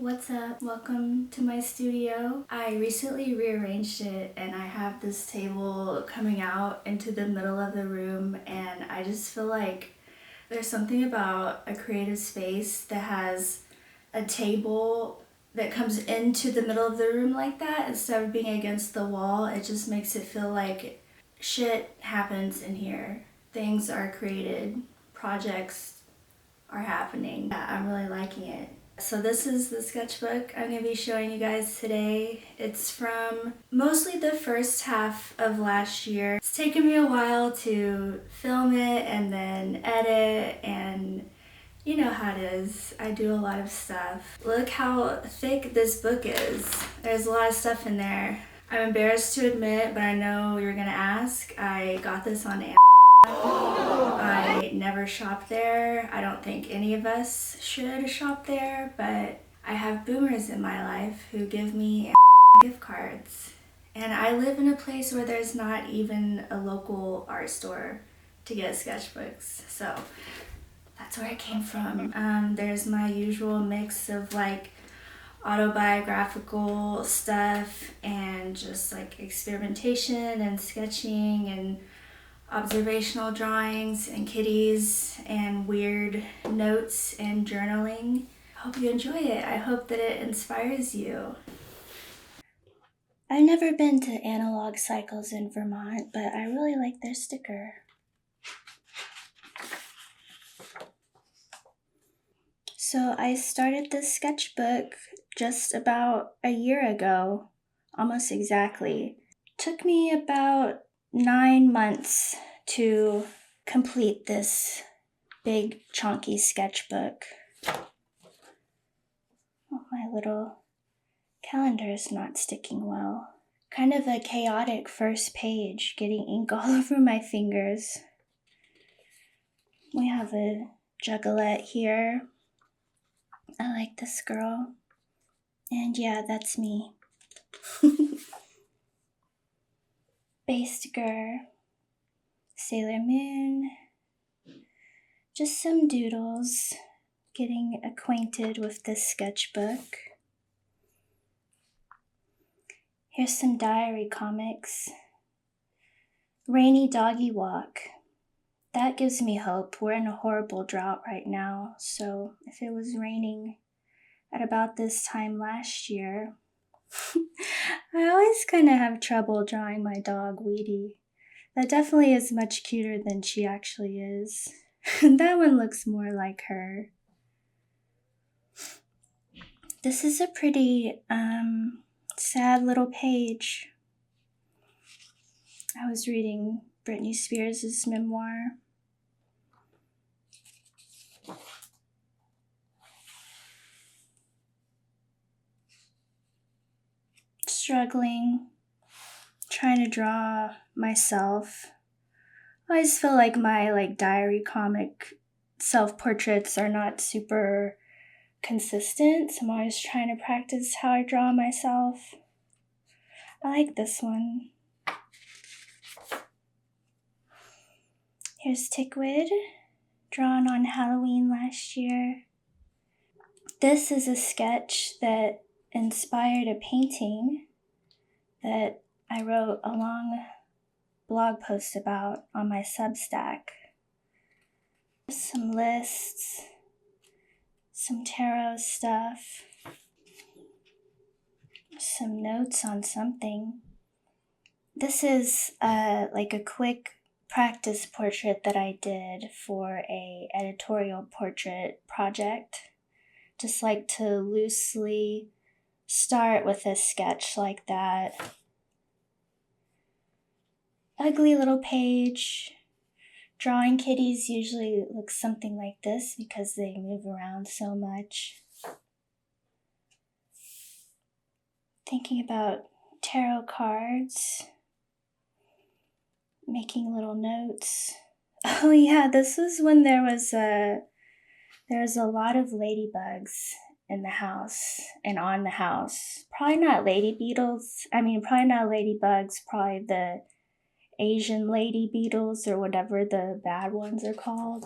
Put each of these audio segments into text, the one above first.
What's up? Welcome to my studio. I recently rearranged it and I have this table coming out into the middle of the room, and I just feel like there's something about a creative space that has a table that comes into the middle of the room like that instead of being against the wall. It just makes it feel like shit happens in here. Things are created, projects are happening. Yeah, I'm really liking it. So this is the sketchbook I'm going to be showing you guys today. It's from mostly the first half of last year. It's taken me a while to film it and then edit, and you know how it is. I do a lot of stuff. Look how thick this book is. There's a lot of stuff in there. I'm embarrassed to admit, but I know you're going to ask. I got this on Amazon. I never shop there. I don't think any of us should shop there, but I have boomers in my life who give me gift cards. And I live in a place where there's not even a local art store to get sketchbooks. So that's where it came from. There's my usual mix of like autobiographical stuff and just like experimentation and sketching and observational drawings and kitties and weird notes and journaling. I hope you enjoy it. I hope that it inspires you. I've never been to Analog Cycles in Vermont, but I really like their sticker. So I started this sketchbook just about a year ago, almost exactly. Took me about 9 months to complete this big chunky sketchbook. Oh, my little calendar is not sticking well. Kind of a chaotic first page, getting ink all over my fingers. We have a juggalette here. I like this girl. And yeah, that's me. Baster, Sailor Moon, just some doodles, getting acquainted with this sketchbook. Here's some diary comics. Rainy Doggy Walk. That gives me hope. We're in a horrible drought right now, so if it was raining at about this time last year, I always kind of have trouble drawing my dog Weedy. That definitely is much cuter than she actually is. That one looks more like her. This is a pretty, sad little page. I was reading Britney Spears' memoir. Struggling, trying to draw myself. I always feel like my diary comic self-portraits are not super consistent, so I'm always trying to practice how I draw myself. I like this one. Here's Tickwood, drawn on Halloween last year. This is a sketch that inspired a painting that I wrote a long blog post about on my Substack. Some lists, some tarot stuff, some notes on something. This is like a quick practice portrait that I did for a editorial portrait project. Just like to loosely start with a sketch like that. Ugly little page. Drawing kitties usually looks something like this because they move around so much. Thinking about tarot cards. Making little notes. Oh yeah, this was when there was a lot of ladybugs in the house and on the house. Probably not lady beetles. Probably not ladybugs, probably the Asian lady beetles or whatever the bad ones are called.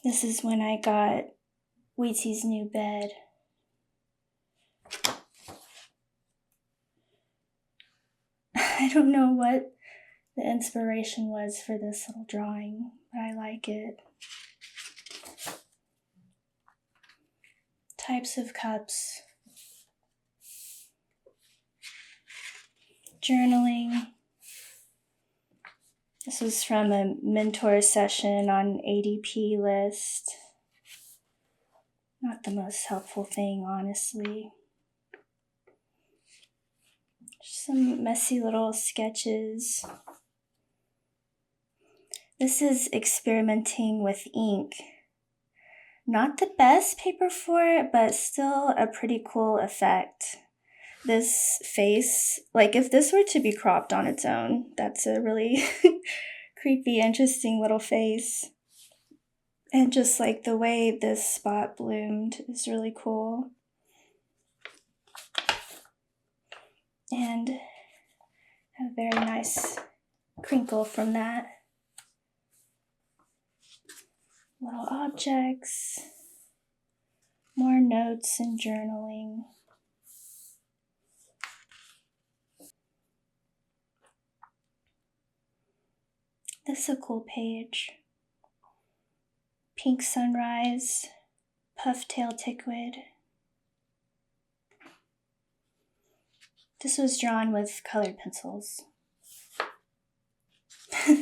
This is when I got Wheatie's new bed. I don't know what the inspiration was for this little drawing, but I like it. Types of cups. Journaling. This was from a mentor session on ADP list. Not the most helpful thing, honestly. Just some messy little sketches. This is experimenting with ink. Not the best paper for it, but still a pretty cool effect. This face, like if this were to be cropped on its own, that's a really creepy, interesting little face. And just like the way this spot bloomed is really cool. And a very nice crinkle from that. Little objects, more notes and journaling. This is a cool page. Pink sunrise, puff-tail tickweed. This was drawn with colored pencils.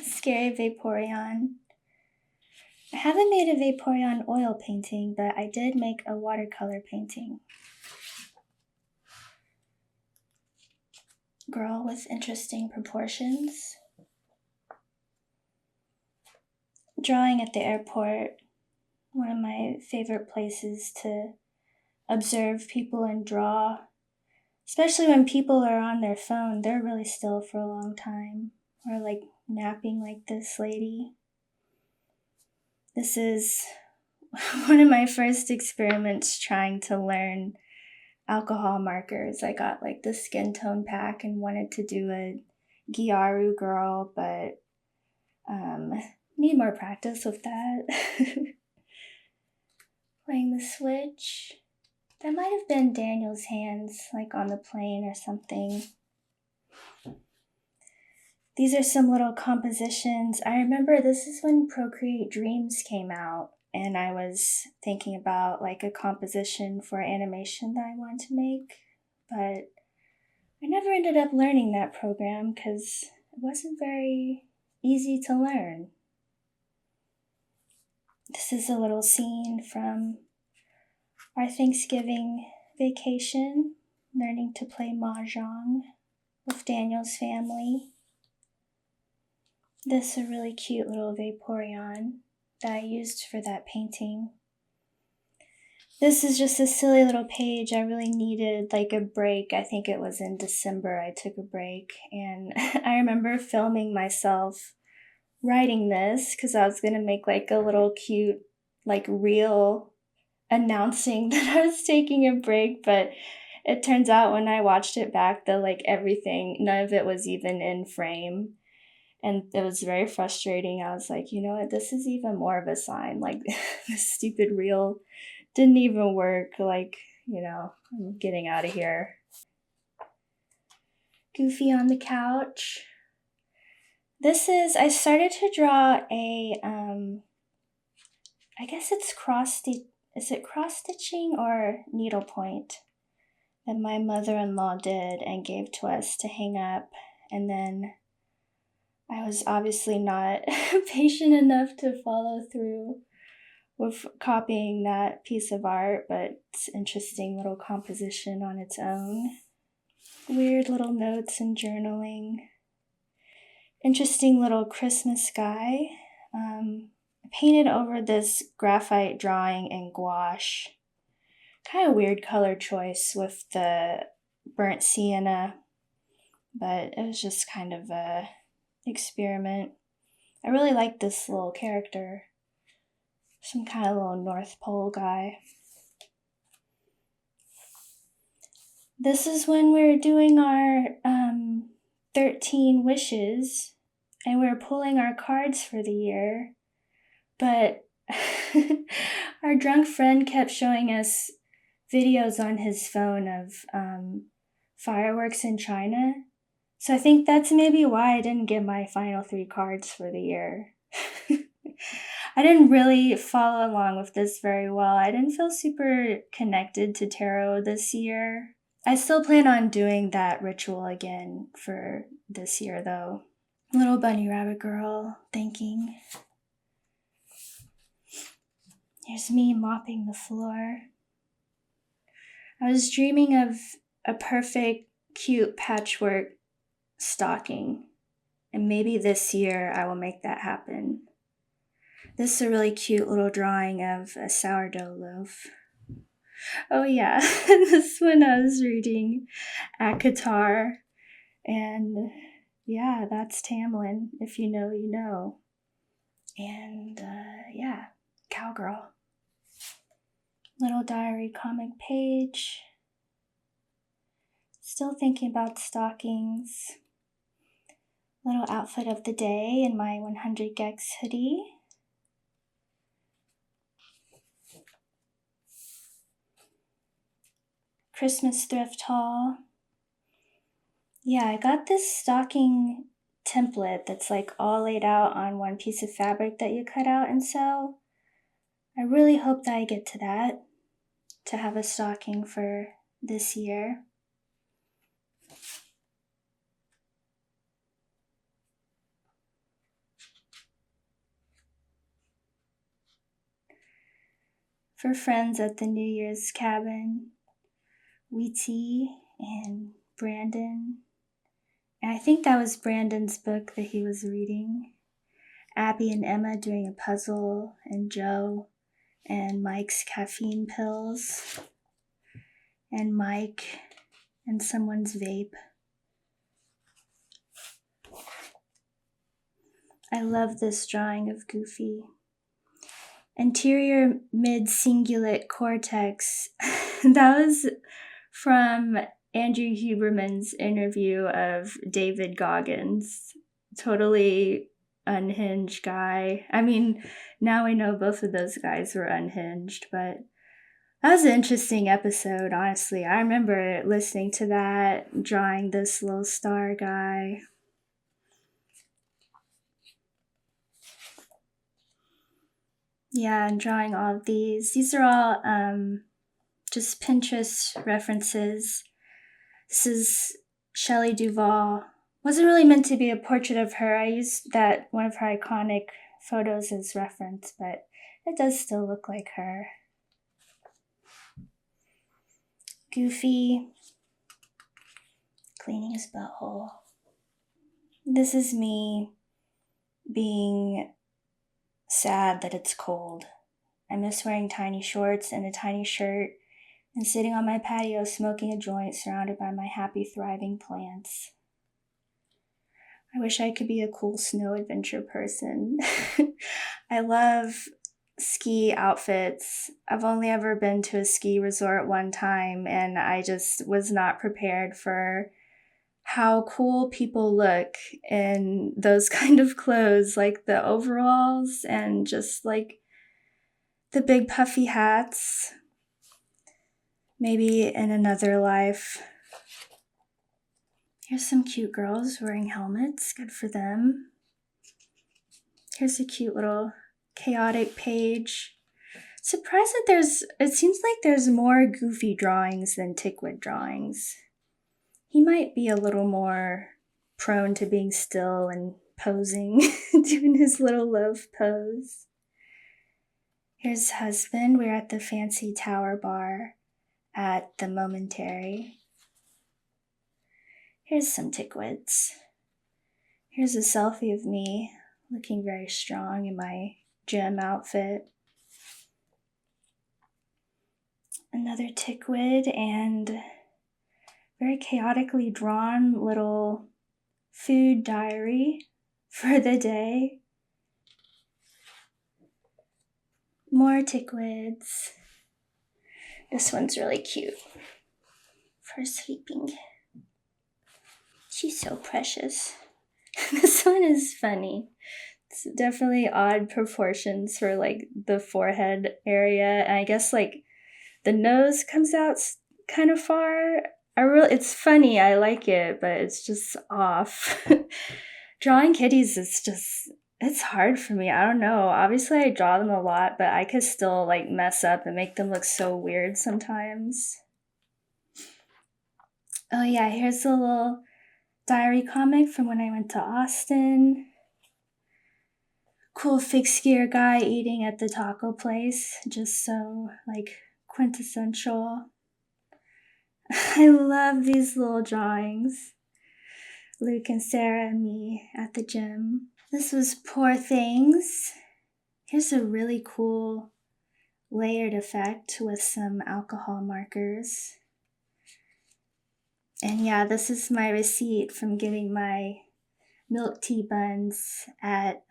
Scary Vaporeon. I haven't made a Vaporeon oil painting, but I did make a watercolor painting. Girl with interesting proportions. Drawing at the airport, one of my favorite places to observe people and draw. Especially when people are on their phone, they're really still for a long time. Or like napping like this lady. This is one of my first experiments trying to learn alcohol markers. I got like the skin tone pack and wanted to do a Gyaru girl, but need more practice with that. Playing the Switch. That might have been Daniel's hands, like on the plane or something. These are some little compositions. I remember this is when Procreate Dreams came out, and I was thinking about like a composition for animation that I wanted to make, but I never ended up learning that program because it wasn't very easy to learn. This is a little scene from our Thanksgiving vacation, learning to play mahjong with Daniel's family. This is a really cute little Vaporeon that I used for that painting. This is just a silly little page. I really needed like a break. I think it was in December I took a break, and I remember filming myself writing this because I was gonna make like a little cute like reel announcing that I was taking a break, but it turns out when I watched it back that like everything, none of it was even in frame. And it was very frustrating. I was like, you know what, this is even more of a sign. Like, this stupid reel didn't even work. Like, you know, I'm getting out of here. Goofy on the couch. I started to draw a, I guess it's is it cross-stitching or needlepoint that my mother-in-law did and gave to us to hang up. And then I was obviously not patient enough to follow through with copying that piece of art, but it's an interesting little composition on its own. Weird little notes and journaling. Interesting little Christmas sky. I painted over this graphite drawing in gouache. Kind of weird color choice with the burnt sienna, but it was just kind of a experiment. I really like this little character. Some kind of little North Pole guy. This is when we were doing our 13 wishes, and we were pulling our cards for the year, but Our drunk friend kept showing us videos on his phone of fireworks in China. So I think that's maybe why I didn't get my final 3 cards for the year. I didn't really follow along with this very well. I didn't feel super connected to tarot this year. I still plan on doing that ritual again for this year, though. Little bunny rabbit girl thinking. Here's me mopping the floor. I was dreaming of a perfect, cute patchwork stocking, and maybe this year I will make that happen. This is a really cute little drawing of a sourdough loaf. Oh yeah, this one I was reading at Qatar, and yeah, that's Tamlin. If you know, you know. And yeah, cowgirl. Little diary comic page. Still thinking about stockings. Little outfit of the day in my 100ggg hoodie. Christmas thrift haul. Yeah, I got this stocking template that's like all laid out on one piece of fabric that you cut out and sew. I really hope that I get to that, to have a stocking for this year. For friends at the New Year's cabin, Wheaty and Brandon. And I think that was Brandon's book that he was reading. Abby and Emma doing a puzzle, and Joe and Mike's caffeine pills, and Mike and someone's vape. I love this drawing of Goofy. Anterior mid-cingulate cortex. That was from Andrew Huberman's interview of David Goggins. Totally unhinged guy. I mean, now we know both of those guys were unhinged, but that was an interesting episode, honestly. I remember listening to that, drawing this little star guy. Yeah, and drawing all of these. These are all just Pinterest references. This is Shelley Duvall. Wasn't really meant to be a portrait of her. I used that one of her iconic photos as reference, but it does still look like her. Goofy cleaning his butthole. This is me being sad that it's cold. I miss wearing tiny shorts and a tiny shirt and sitting on my patio smoking a joint surrounded by my happy, thriving plants. I wish I could be a cool snow adventure person. I love ski outfits. I've only ever been to a ski resort one time, and I just was not prepared for how cool people look in those kind of clothes, like the overalls and just like the big puffy hats. Maybe in another life. Here's some cute girls wearing helmets. Good for them. Here's a cute little chaotic page. Surprised that it seems like there's more Goofy drawings than Tickwood drawings. He might be a little more prone to being still and posing, doing his little loaf pose. Here's husband. We're at the fancy tower bar at the Momentary. Here's some Tickwoods. Here's a selfie of me looking very strong in my gym outfit. Another Tickwood and very chaotically drawn little food diary for the day. More Tickwoods. This one's really cute for sleeping. She's so precious. This one is funny. It's definitely odd proportions for like the forehead area. And I guess like the nose comes out kind of far. It's funny. I like it, but it's just off. Drawing kitties is just it's hard for me. I don't know. Obviously, I draw them a lot, but I could still like mess up and make them look so weird sometimes. Oh yeah, here's a little diary comic from when I went to Austin. Cool fixed gear guy eating at the taco place, just so like quintessential. I love these little drawings. Luke and Sarah and me at the gym. This was Poor Things. Here's a really cool layered effect with some alcohol markers. And yeah, this is my receipt from getting my milk tea buns at,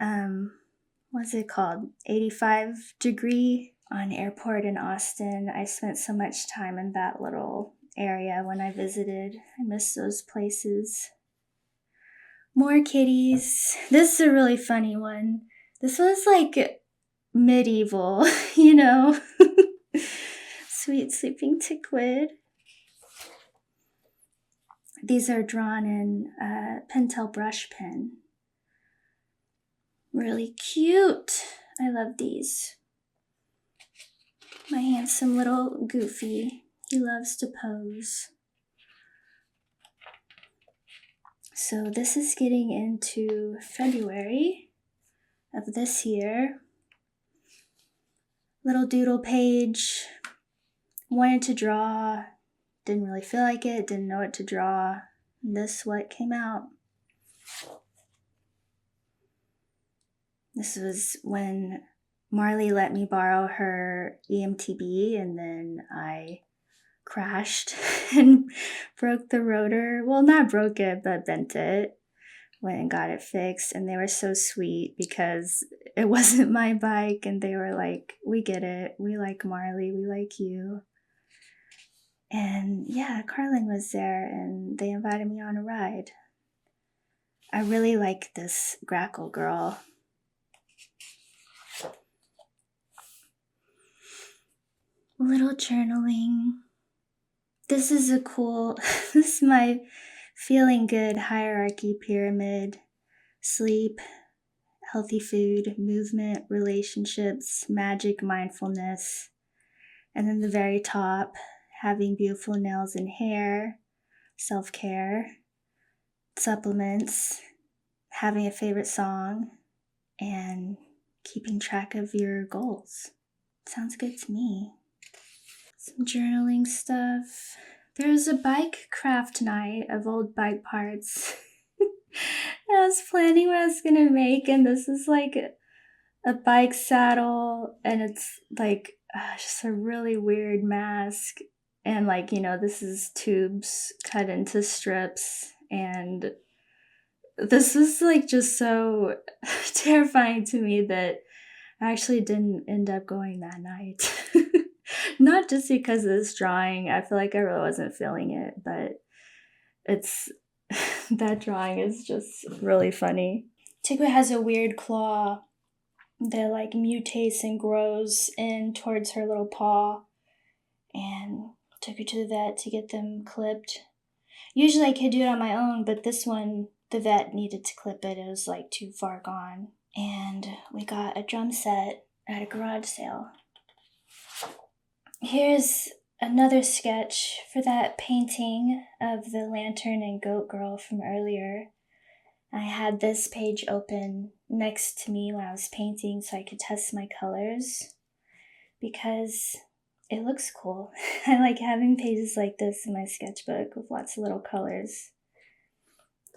what's it called? 85 degree on airport in Austin. I spent so much time in that little area when I visited. I miss those places. More kitties. This is a really funny one. This was like medieval, you know? Sweet sleeping tiquid. These are drawn in Pentel brush pen. Really cute. I love these. My handsome little Goofy. He loves to pose. So this is getting into February of this year. Little doodle page. Wanted to draw. Didn't really feel like it. Didn't know what to draw. And this what came out. This was when Marley let me borrow her EMTB, and then I crashed and broke the rotor. Well, not broke it, but bent it. Went and got it fixed, and they were so sweet because it wasn't my bike, and they were like, we get it. We like Marley. We like you. And yeah, Carlin was there, and they invited me on a ride. I really like this Grackle girl. Little journaling. This is a cool, this is my feeling good hierarchy pyramid. Sleep, healthy food, movement, relationships, magic, mindfulness. And then the very top, having beautiful nails and hair, self-care, supplements, having a favorite song, and keeping track of your goals. Sounds good to me. Some journaling stuff. There was a bike craft night of old bike parts. I was planning what I was gonna make, and this is like a bike saddle, and it's like just a really weird mask. And like, you know, this is tubes cut into strips, and this was like just so terrifying to me that I actually didn't end up going that night. Not just because of this drawing. I feel like I really wasn't feeling it, but it's that drawing is just really funny. Tigwa has a weird claw that like mutates and grows in towards her little paw, and took her to the vet to get them clipped. Usually I could do it on my own, but this one, the vet needed to clip it. It was like too far gone. And we got a drum set at a garage sale. Here's another sketch for that painting of the lantern and goat girl from earlier. I had this page open next to me when I was painting so I could test my colors because it looks cool. I like having pages like this in my sketchbook with lots of little colors.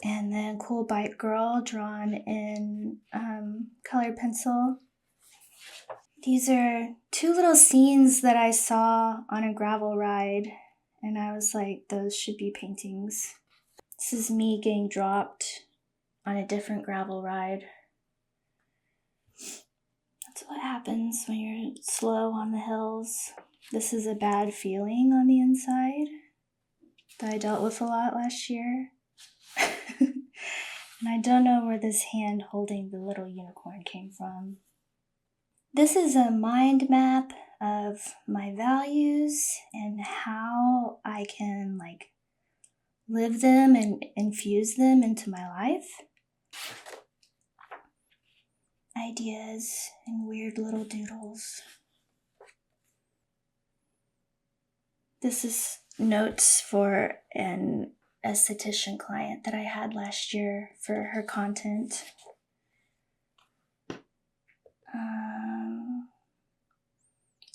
And then cool bike girl drawn in colored pencil. These are two little scenes that I saw on a gravel ride, and I was like, those should be paintings. This is me getting dropped on a different gravel ride. That's what happens when you're slow on the hills. This is a bad feeling on the inside that I dealt with a lot last year. And I don't know where this hand holding the little unicorn came from. This is a mind map of my values and how I can live them and infuse them into my life. Ideas and weird little doodles. This is notes for an esthetician client that I had last year for her content.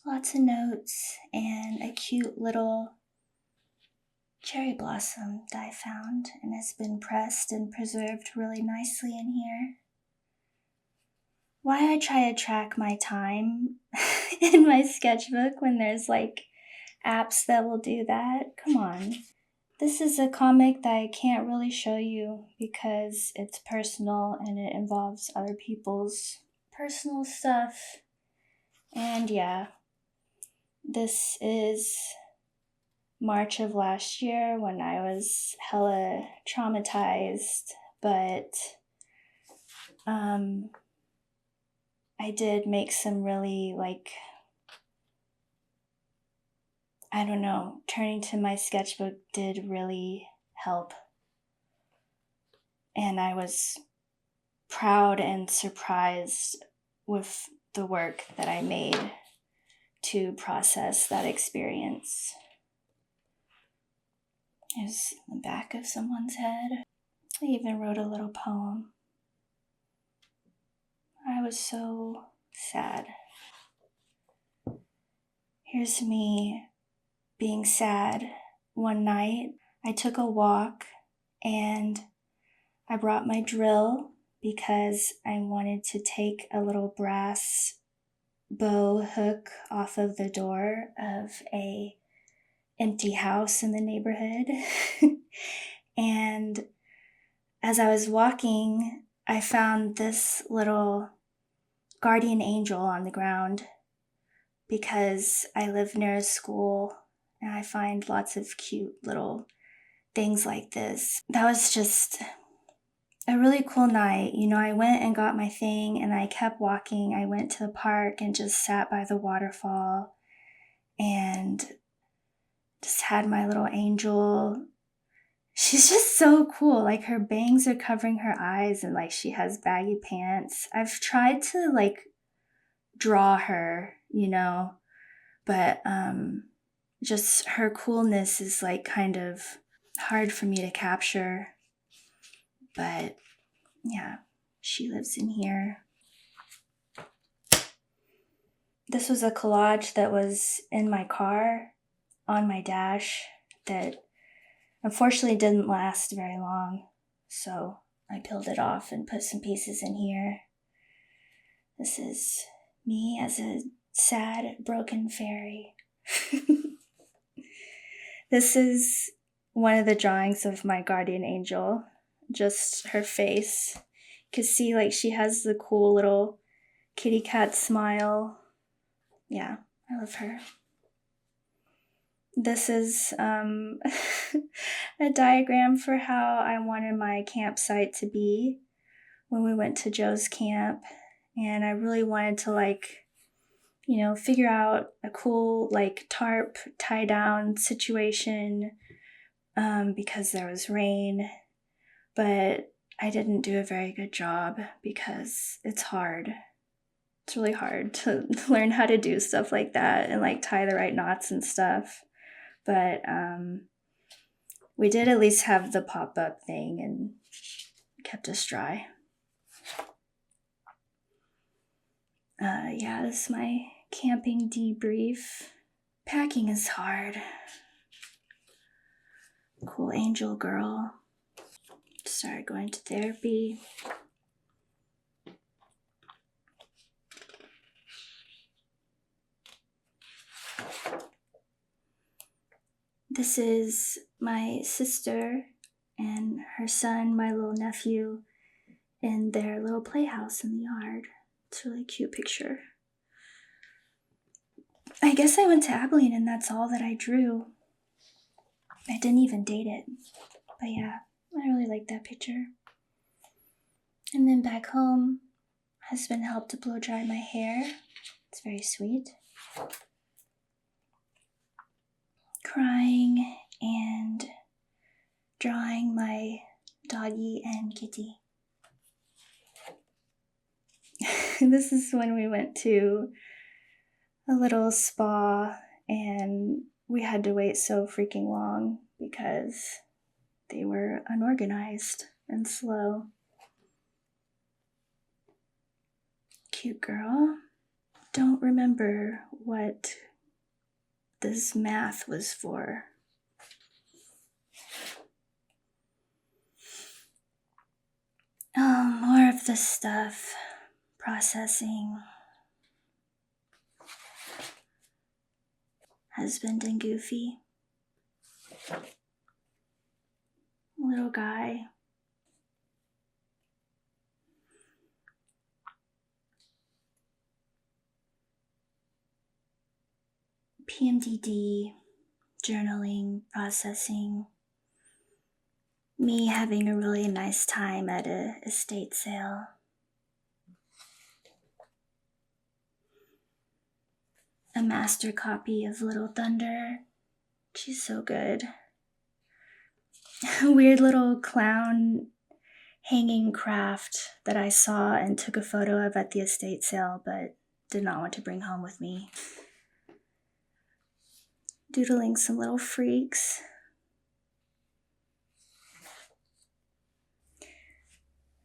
Lots of notes and a cute little cherry blossom that I found and has been pressed and preserved really nicely in here. Why I try to track my time in my sketchbook when there's apps that will do that? Come on. This is a comic that I can't really show you because it's personal and it involves other people's personal stuff. And yeah, this is March of last year when I was hella traumatized, but I did make some really turning to my sketchbook did really help. And I was proud and surprised with the work that I made to process that experience. There's the back of someone's head. I even wrote a little poem. I was so sad. Here's me being sad. One night, I took a walk and I brought my drill because I wanted to take a little brass bow hook off of the door of a empty house in the neighborhood. And as I was walking, I found this little guardian angel on the ground because I live near a school and I find lots of cute little things like this. That was just a really cool night. I went and got my thing and I kept walking. I went to the park and just sat by the waterfall and just had my little angel. She's just so cool. Her bangs are covering her eyes and she has baggy pants. I've tried to draw her, but just her coolness is kind of hard for me to capture. But yeah, she lives in here. This was a collage that was in my car on my dash that unfortunately didn't last very long. So I peeled it off and put some pieces in here. This is me as a sad, broken fairy. This is one of the drawings of my guardian angel. Just her face. You can see she has the cool little kitty cat smile. Yeah, I love her. This is a diagram for how I wanted my campsite to be when we went to Joe's camp. And I really wanted to figure out a cool tarp tie down situation because there was rain. But I didn't do a very good job because it's hard. It's really hard to learn how to do stuff like that and tie the right knots and stuff. But we did at least have the pop-up thing and kept us dry. Yeah, this is my camping debrief. Packing is hard. Cool angel girl. Started going to therapy. This is my sister and her son, my little nephew, in their little playhouse in the yard. It's a really cute picture. I guess I went to Abilene and that's all that I drew. I didn't even date it. But yeah, I really like that picture. And then back home, husband helped to blow dry my hair. It's very sweet. Crying and drawing my doggy and kitty. This is when we went to a little spa and we had to wait so freaking long because they were unorganized and slow. Cute girl. Don't remember what this math was for. Oh, more of the stuff. Processing. Husband and Goofy. Little guy. PMDD, journaling, processing. Me having a really nice time at a estate sale. A master copy of Little Thunder. She's so good. A weird little clown hanging craft that I saw and took a photo of at the estate sale, but did not want to bring home with me. Doodling some little freaks.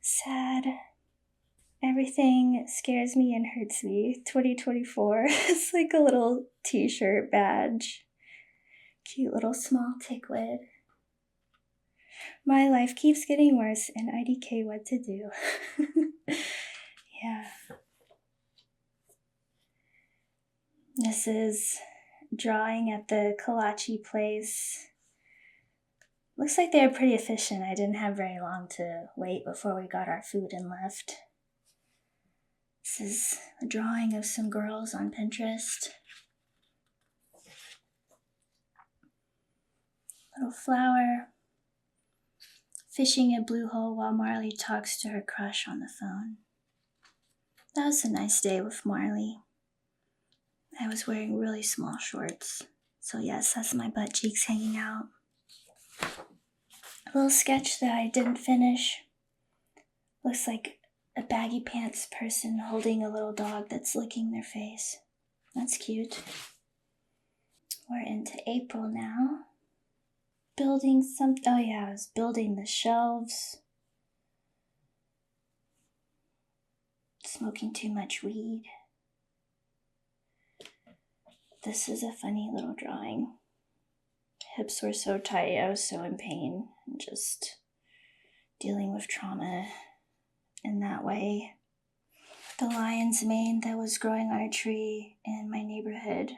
Sad. Everything scares me and hurts me. 2024. It's like a little t-shirt badge. Cute little small tickwid. My life keeps getting worse and IDK what to do. Yeah. This is drawing at the kolache place. Looks like they were pretty efficient. I didn't have very long to wait before we got our food and left. This is a drawing of some girls on Pinterest. Little flower. Fishing a blue hole while Marley talks to her crush on the phone. That was a nice day with Marley. I was wearing really small shorts. So yes, that's my butt cheeks hanging out. A little sketch that I didn't finish. Looks like a baggy pants person holding a little dog that's licking their face. That's cute. We're into April now. Building I was building the shelves. Smoking too much weed. This is a funny little drawing. Hips were so tight, I was so in pain. And just dealing with trauma in that way. The lion's mane that was growing on a tree in my neighborhood,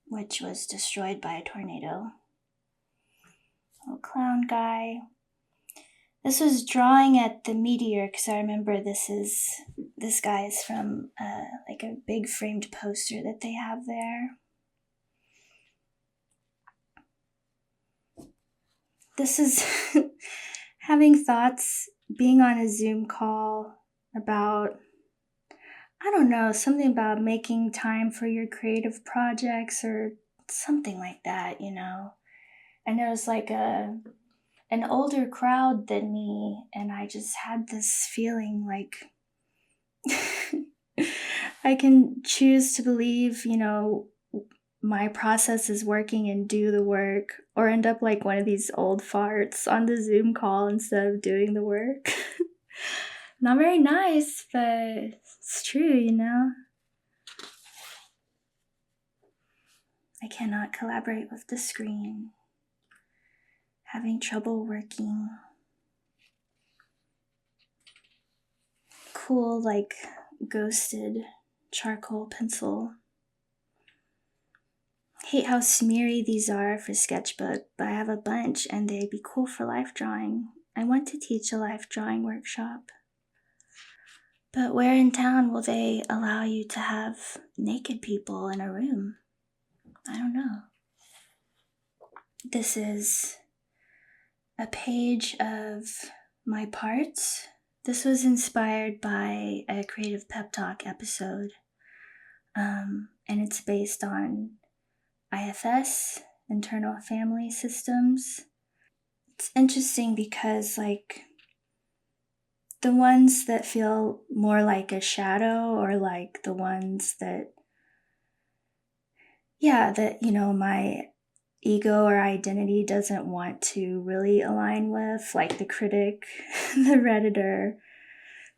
which was destroyed by a tornado. Little clown guy. This was drawing at the meteor because I remember this guy is from like a big framed poster that they have there. This is having thoughts, being on a Zoom call about, I don't know, something about making time for your creative projects or something like that, you know. And it was like an older crowd than me, and I just had this feeling like I can choose to believe, you know, my process is working and do the work, or end up like one of these old farts on the Zoom call instead of doing the work. Not very nice, but it's true, you know. I cannot collaborate with the screen. Having trouble working. Cool, like, ghosted charcoal pencil. Hate how smeary these are for sketchbook, but I have a bunch and they'd be cool for life drawing. I want to teach a life drawing workshop. But where in town will they allow you to have naked people in a room? I don't know. This is a page of my parts This was inspired by a Creative Pep Talk episode, and it's based on IFS, internal family systems. It's interesting because, like, the ones that feel more like a shadow, or like the ones that, my ego or identity doesn't want to really align with, like the critic, the redditor,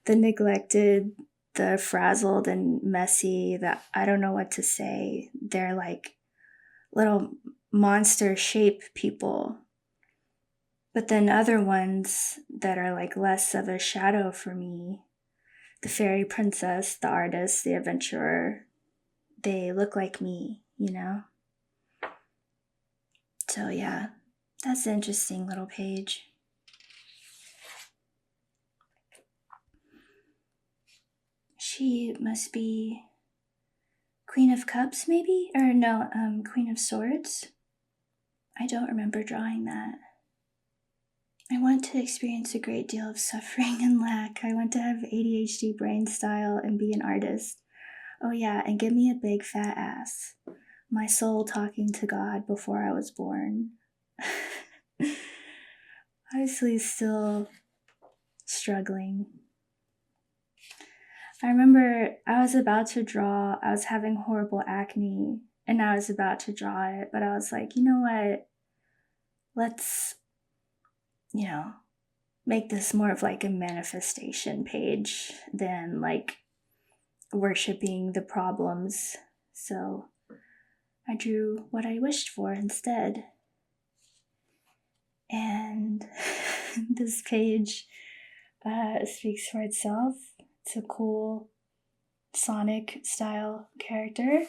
the neglected, the frazzled and messy, that I don't know what to say. They're like little monster shape people. But then other ones that are like less of a shadow for me, the fairy princess, the artist, the adventurer, they look like me, you know? So yeah, that's an interesting little page. She must be Queen of Cups, maybe? Or no, Queen of Swords? I don't remember drawing that. I want to experience a great deal of suffering and lack. I want to have ADHD brain style and be an artist. Oh yeah, and give me a big fat ass. My soul talking to God before I was born. Obviously still struggling. I remember I was having horrible acne, and I was about to draw it, but I was like, you know what? Let's, make this more of like a manifestation page than like worshiping the problems. So I drew what I wished for instead. And this page speaks for itself. It's a cool Sonic style character.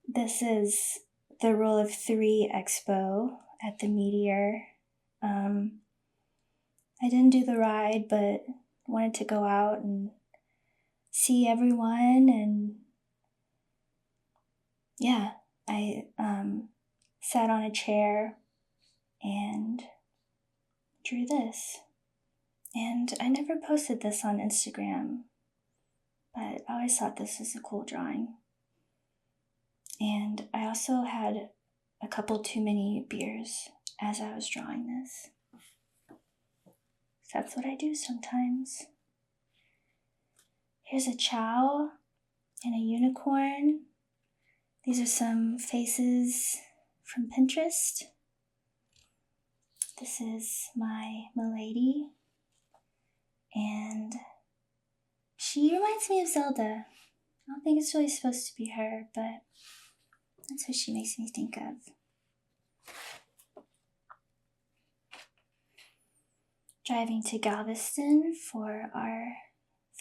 This is the Rule of Three Expo at the Meteor. I didn't do the ride, but wanted to go out and see everyone. And yeah, I sat on a chair and drew this. And I never posted this on Instagram, but I always thought this was a cool drawing. And I also had a couple too many beers as I was drawing this. That's what I do sometimes. Here's a chow and a unicorn. These are some faces from Pinterest. This is my milady, and she reminds me of Zelda. I don't think it's really supposed to be her, but that's what she makes me think of. Driving to Galveston for our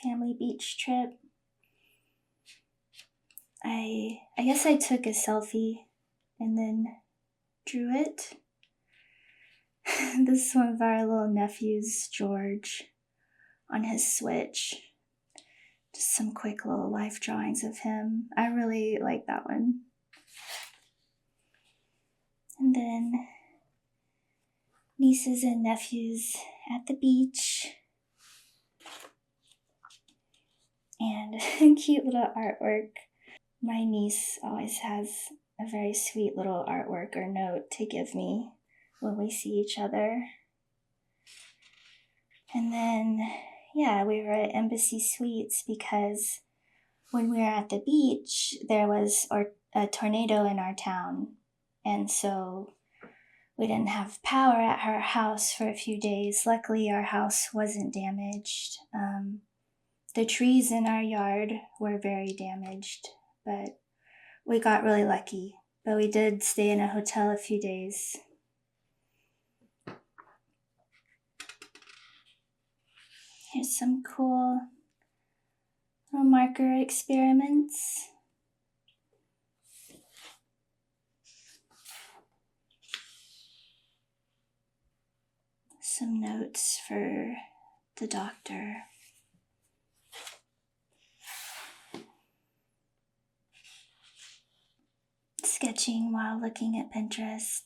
family beach trip. I guess I took a selfie and then drew it. This is one of our little nephews, George, on his Switch. Just some quick little life drawings of him. I really like that one. And then nieces and nephews at the beach. And cute little artwork. My niece always has a very sweet little artwork or note to give me when we see each other. And then, we were at Embassy Suites because when we were at the beach, there was a tornado in our town. And so we didn't have power at our house for a few days. Luckily, our house wasn't damaged. The trees in our yard were very damaged, but we got really lucky. But we did stay in a hotel a few days. Here's some cool little marker experiments. Some notes for the doctor. Sketching while looking at Pinterest.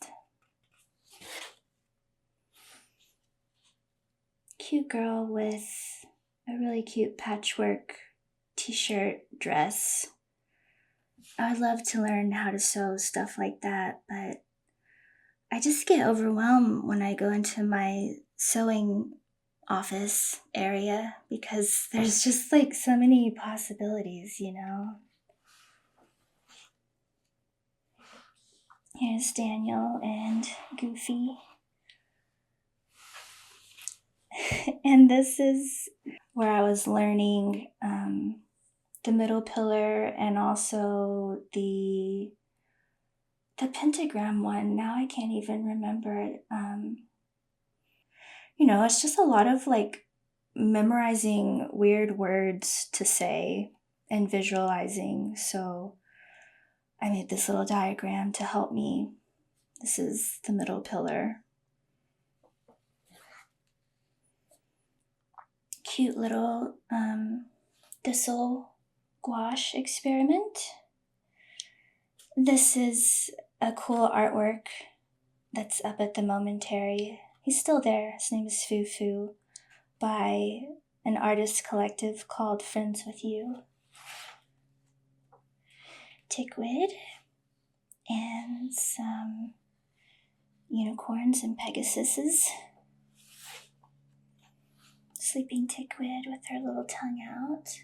cute girl with a really cute patchwork t-shirt dress. I would love to learn how to sew stuff like that, but I just get overwhelmed when I go into my sewing office area because there's just like so many possibilities, you know? Here's Daniel and Goofy. And this is where I was learning the middle pillar and also the pentagram one. Now I can't even remember it. It's just a lot of like memorizing weird words to say and visualizing. So I made this little diagram to help me. This is the middle pillar. Cute little thistle gouache experiment. This is a cool artwork that's up at the Momentary. He's still there. His name is Foo Foo, by an artist collective called Friends With You. Tickwood and some unicorns and pegasuses. Sleeping Tickwood with her little tongue out.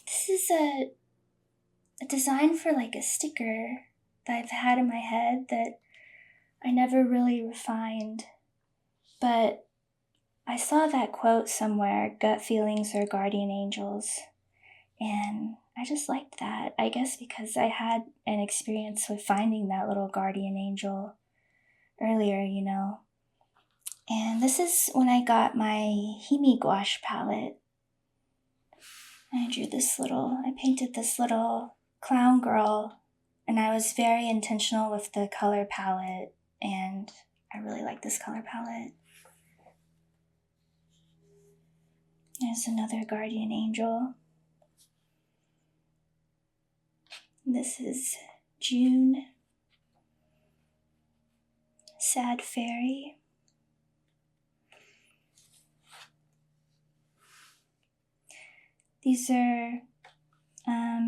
This is a design for like a sticker that I've had in my head that I never really refined. But I saw that quote somewhere, gut feelings are guardian angels. And I just liked that, I guess because I had an experience with finding that little guardian angel earlier, And this is when I got my Himi gouache palette. I painted this little clown girl, and I was very intentional with the color palette, and I really like this color palette. There's another guardian angel. This is June. Sad fairy. These are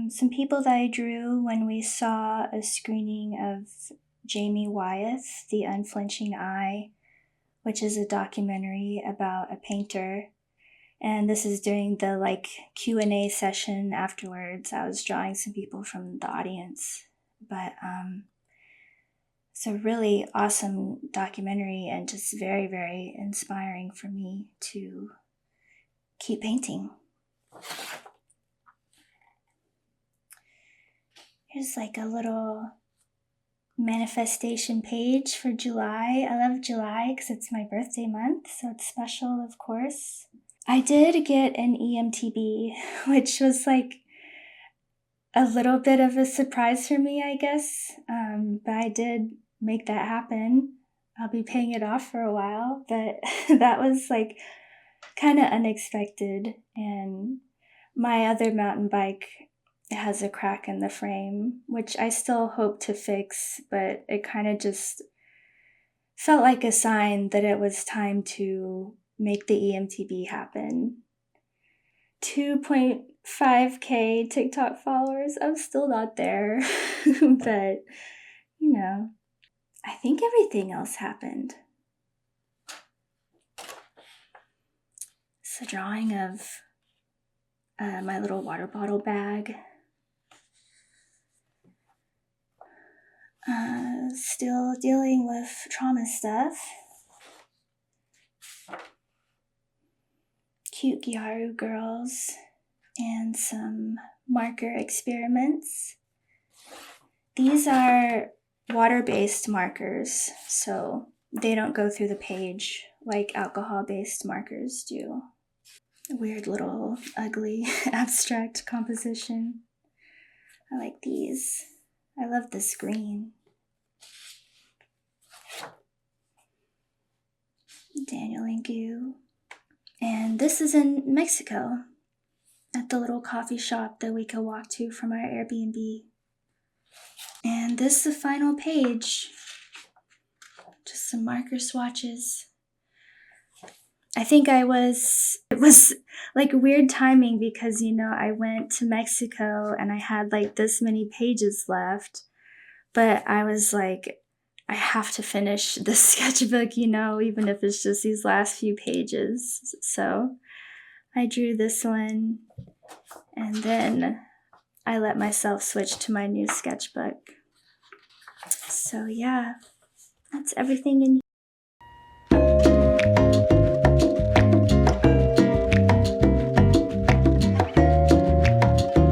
some people that I drew when we saw a screening of Jamie Wyeth, The Unflinching Eye, which is a documentary about a painter. And this is during the Q&A session afterwards. I was drawing some people from the audience. But it's a really awesome documentary and just very, very inspiring for me to keep painting. Here's like a little manifestation page for July. I love July because it's my birthday month, so it's special, of course. I did get an EMTB, which was like a little bit of a surprise for me, I guess. But I did make that happen. I'll be paying it off for a while, but that was like kind of unexpected. And my other mountain bike has a crack in the frame, which I still hope to fix, but it kind of just felt like a sign that it was time to make the EMTB happen. 2.5k TikTok followers. I'm still not there, but I think everything else happened. It's a drawing of my little water bottle bag. Still dealing with trauma stuff. Cute Gyaru girls and some marker experiments. These are water-based markers, so they don't go through the page like alcohol-based markers do. A weird little ugly abstract composition. I like these. I love this green. Daniel and Goo. And this is in Mexico, at the little coffee shop that we could walk to from our Airbnb. And this is the final page. just some marker swatches. I think it was like weird timing because, you know, I went to Mexico and I had like this many pages left, but I was like, I have to finish this sketchbook, you know, even if it's just these last few pages. So I drew this one and then I let myself switch to my new sketchbook. So yeah, that's everything in